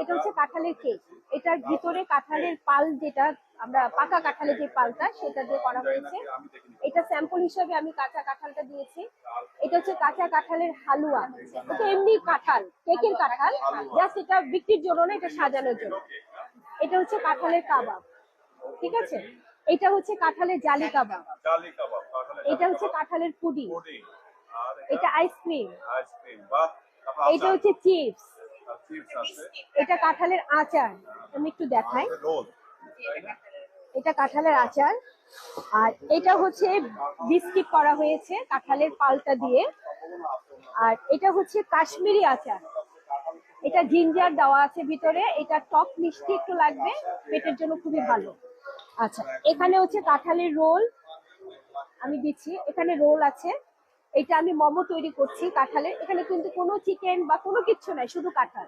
এটা হচ্ছে কাঁঠালের কেক। এটার ভিতরে কাঁঠালের পাল, যেটা আমরা পাকা কাঁঠালের যে পালটা সেটা দিয়ে করা হয়েছে। এটা স্যাম্পল হিসেবে আমি কাঁচা কাঁঠালটা দিয়েছি। এটা হচ্ছে কাঁচা কাঁঠালের হালুয়া। এটা এমনি কাঁঠাল, কেকের কাঁঠাল, জাস্ট এটা বিক্রির জন্য না, এটা সাজানোর জন্য। এটা হচ্ছে কাঁঠালের কাবাব, ঠিক আছে। এটা হচ্ছে কাঁঠালের জালি কাবাব। এটা হচ্ছে কাঁঠালের পুডিং। এটা আইসক্রিম। এটা হচ্ছে চিপস। এটা কাঁঠালের আচার, আমি একটু দেখাই। এটা কাঁঠালের আচার। আর এটা হচ্ছে বিস্কিট করা হয়েছে কাঁঠালের পালটা দিয়ে। আর এটা হচ্ছে কাশ্মীরি আচার। এটা জিঞ্জার দেওয়া আছে ভিতরে। এটা টক মিষ্টি একটু লাগবে, পেটের জন্য খুবই ভালো। আচ্ছা, এখানে হচ্ছে কাঁঠালের রোল আমি দিচ্ছি। এখানে রোল আছে। এটা আমি মোমো তৈরি করছি কাঁঠালের। এখানে কিন্তু কোনো চিকেন বা কোনো কিচ্ছু নাই, শুধু কাঁঠাল।